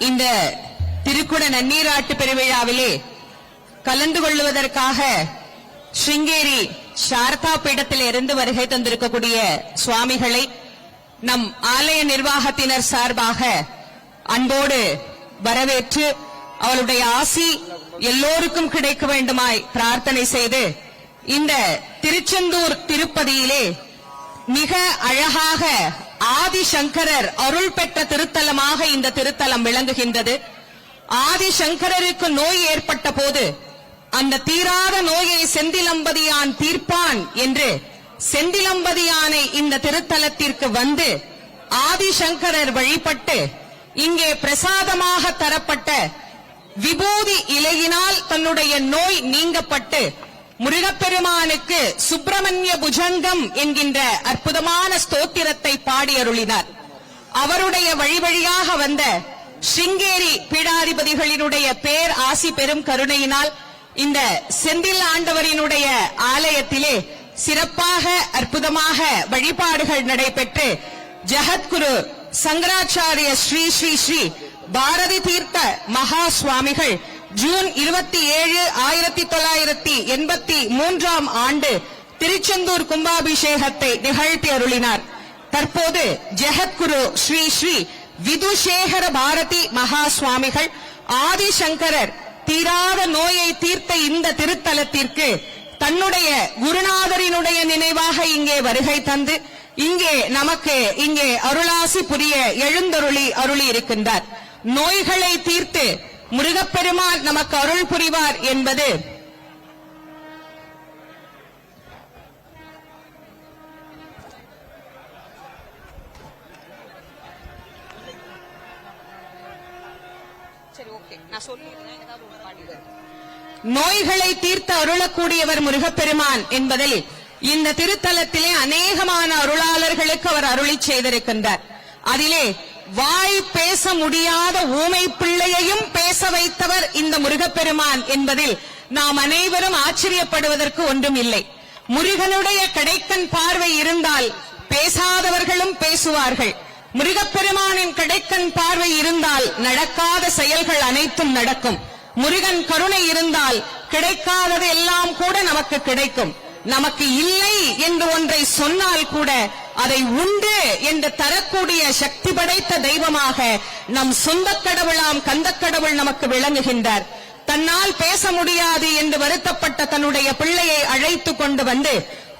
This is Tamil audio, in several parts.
இந்த திருக்குட நன்னீராட்டு பெருவிழாவிலே கலந்து கொள்வதற்காக ஸ்ருங்கேரி சாரதா பீடத்தில் இருந்து வருகை தந்திருக்கக்கூடிய சுவாமிகளை நம் ஆலய நிர்வாகத்தினர் சார்பாக அன்போடு வரவேற்று அவளுடைய ஆசி எல்லோருக்கும் கிடைக்க வேண்டுமாய் பிரார்த்தனை செய்து இந்த திருச்செந்தூர் திருப்பதியிலே மிக அழகாக ஆதிசங்கரர் அருள் பெற்ற திருத்தலமாக இந்த திருத்தலம் விளங்குகின்றது. ஆதிசங்கரருக்கு நோய் ஏற்பட்ட போது அந்த தீராத நோயை செந்திலம்பதியான் தீர்ப்பான் என்று செந்திலம்பதியானை இந்த திருத்தலத்திற்கு வந்து ஆதிசங்கரர் வழிபட்டு இங்கே பிரசாதமாக தரப்பட்ட விபூதி இலையினால் தன்னுடைய நோய் நீங்கப்பட்டு முருகப்பெருமானுக்கு சுப்பிரமணிய புஜங்கம் என்கின்ற அற்புதமான ஸ்தோத்திரத்தை பாடி அருளினார். அவருடைய வழிவழியாக வந்த ஸ்ருங்கேரி பீடாதிபதிகளினுடைய பேர் ஆசி பெரும் கருணையினால் இந்த செந்தில் ஆண்டவரினுடைய ஆலயத்திலே சிறப்பாக அற்புதமாக வழிபாடுகள் நடைபெற்று ஜகத்குரு சங்கராச்சாரிய ஸ்ரீ ஸ்ரீ ஸ்ரீ பாரதி தீர்த்த மகா சுவாமிகள் ஜூன் 27, 1983 ஆண்டு திருச்செந்தூர் கும்பாபிஷேகத்தை நிகழ்த்தி அருளினார். தற்போது ஜெகத்குரு ஸ்ரீ ஸ்ரீ விதுசேகர பாரதி மகா சுவாமிகள் ஆதிசங்கரர் தீராத நோயை தீர்த்த இந்த திருத்தலத்திற்கு தன்னுடைய குருநாதரினுடைய நினைவாக இங்கே வருகை தந்து இங்கே நமக்கு இங்கே அருளாசி புரிய எழுந்தருளி அருளி இருக்கின்றார். நோய்களை தீர்த்து முருகப்பெருமான் நமக்கு அருள் புரிவார் என்பது நோய்களை தீர்த்து அருளக்கூடியவர் முருகப்பெருமான் என்பதில் இந்த திருத்தலத்திலே அநேகமான அருளாளர்களுக்கு அவர் அருளி செய்திருக்கின்றார். அதிலே வாய் பேச முடியாத ஊமை பிள்ளையையும் பேச வைத்தவர் இந்த முருகப்பெருமான் என்பதில் நாம் அனைவரும் ஆச்சரியப்படுவதற்கு ஒன்றும் இல்லை. முருகனுடைய கடைக்கண் பார்வை இருந்தால் பேசாதவர்களும் பேசுவார்கள். முருகப்பெருமானின் கடைக்கண் பார்வை இருந்தால் நடக்காத செயல்கள் அனைத்தும் நடக்கும். முருகன் கருணை இருந்தால் கிடைக்காதது எல்லாம் கூட நமக்கு கிடைக்கும். நமக்கு இல்லை என்று ஒன்றை சொன்னால் கூட அதை உண்டு என்று தரக்கூடிய சக்தி படைத்த தெய்வமாக நம் சொந்த கடவுளாம் கந்தக்கடவுள் நமக்கு விளங்குகின்றார். தன்னால் பேச முடியாது என்று வருத்தப்பட்ட தன்னுடைய பிள்ளையை அழைத்து கொண்டு வந்து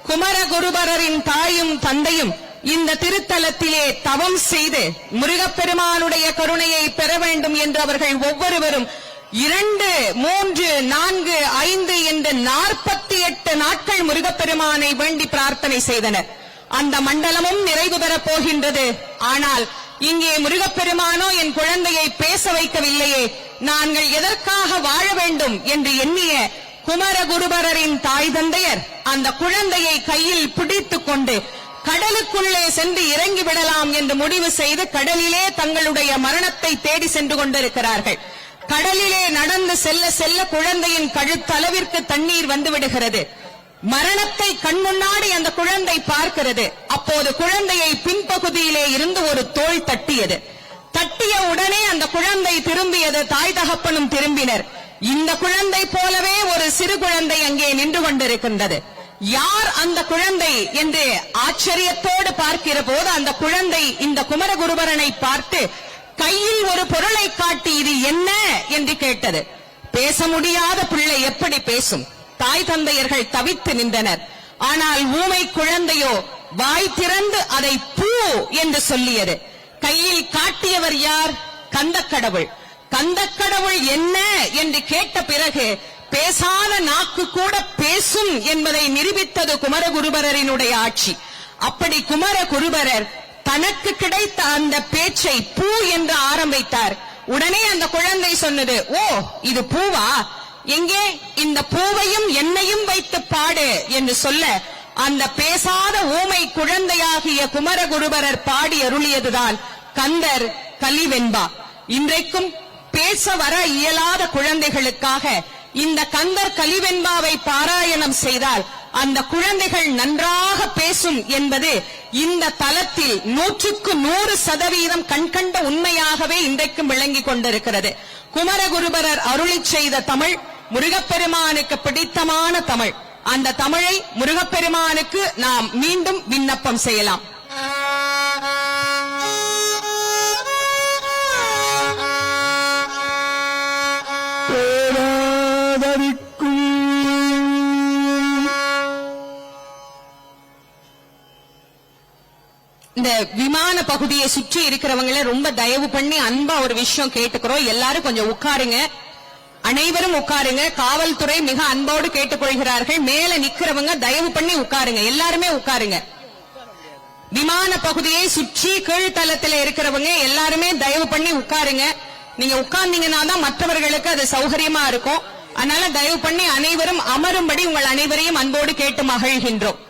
குமரகுருபரரின் தாயும் தந்தையும் இந்த திருத்தலத்திலே தவம் செய்து முருகப்பெருமானுடைய கருணையை பெற வேண்டும் என்று அவர்கள் ஒவ்வொருவரும் 2, 3, 4, 5 என்று 48 நாட்கள் முருகப்பெருமானை வேண்டி பிரார்த்தனை செய்தனர். அந்த மண்டலமும் நிறைவு பெறப் போகின்றது. ஆனால் இங்கே முருகப்பெருமானோ என் குழந்தையை பேச வைக்கவில்லையே, நாங்கள் எதற்காக வாழ வேண்டும் என்று எண்ணிய குமரகுருபரரின் தாய் தந்தையர் அந்த குழந்தையை கையில் பிடித்துக் கொண்டு கடலுக்குள்ளே சென்று இறங்கி விடலாம் என்று முடிவு செய்து கடலிலே தங்களுடைய மரணத்தை தேடி சென்று கொண்டிருக்கிறார்கள். கடலிலே நடந்து செல்ல செல்ல குழந்தையின் கழுத்தளவிற்கு தண்ணீர் வந்து விடுகிறது. மரணத்தை கண்முன்னாடி அந்த குழந்தை பார்க்கிறது. அப்போது குழந்தையை பின்பகுதியிலே இருந்து ஒரு தோள் தட்டியது. தட்டிய உடனே அந்த குழந்தை திரும்பியது. தாய் தகப்பனும் திரும்பினர். இந்த குழந்தை போலவே ஒரு சிறு குழந்தை அங்கே நின்று கொண்டிருக்கின்றது. யார் அந்த குழந்தை என்று ஆச்சரியத்தோடு பார்க்கிற போது அந்த குழந்தை இந்த குமரகுருபரனை பார்த்து கையில் ஒரு பொருளை காட்டி இது என்ன என்று கேட்டது. பேச முடியாத பிள்ளை எப்படி பேசும்? தாய் தந்தையர்கள் தவித்து நின்றனர். ஆனால் ஊமை குழந்தையோ வாய் திறந்து அதை பூ என்று சொல்லியது. கையில் காட்டியவர் யார்? கந்தக்கடவுள். கந்தக்கடவுள் என்ன என்று கேட்ட பிறகு பேசாத நாக்கு கூட பேசும் என்பதை நிரூபித்தது குமரகுருபரரினுடைய ஆட்சி. அப்படி குமரகுருபரர் தனக்கு கிடைத்த அந்த பேச்சை பூ என்று ஆரம்பித்தார். உடனே அந்த குழந்தை சொன்னது, ஓ இது பூவா, எங்கே இந்த பூவையும் என்னையும் வைத்து பாடு என்று சொல்ல அந்த பேசாத ஊமை குழந்தையாகிய குமரகுருபரர் பாடி அருளியதுதான் கந்தர் கலிவெண்பா. இன்றைக்கும் பேச வர இயலாத குழந்தைகளுக்காக இந்த கந்தர் கலிவெண்பாவை பாராயணம் செய்தால் அந்த குழந்தைகள் நன்றாக பேசும் என்பது இந்த தலத்தில் 100% கண்கண்ட உண்மையாகவே இன்றைக்கும் விளங்கிக் கொண்டிருக்கிறது. குமரகுருபரர் அருளிச் செய்த தமிழ் முருகப்பெருமானுக்கு பிடித்தமான தமிழ். அந்த தமிழை முருகப்பெருமானுக்கு நாம் மீண்டும் விண்ணப்பம் செய்யலாம். இந்த விமான பகுதியை சுற்றி இருக்கிறவங்களை ரொம்ப தயவு பண்ணி அன்பா ஒரு விஷயம் கேட்டுக்கிறோம். எல்லாரும் கொஞ்சம் உட்காருங்க, அனைவரும் உட்காருங்க. காவல்துறை மிக அன்போடு கேட்டுக்கொள்கிறார்கள். மேல நிக்கிறவங்க தயவு பண்ணி உட்காருங்க, எல்லாருமே உட்காருங்க. விமான பகுதியை சுற்றி கீழ்த்தளத்தில் இருக்கிறவங்க எல்லாருமே தயவு பண்ணி உட்காருங்க. நீங்க உட்கார்ந்தீங்கன்னா தான் மற்றவர்களுக்கு அது சௌகரியமா இருக்கும். அதனால தயவு பண்ணி அனைவரும் அமரும்படி உங்கள் அனைவரையும் அன்போடு கேட்டு மகிழ்கின்றோம்.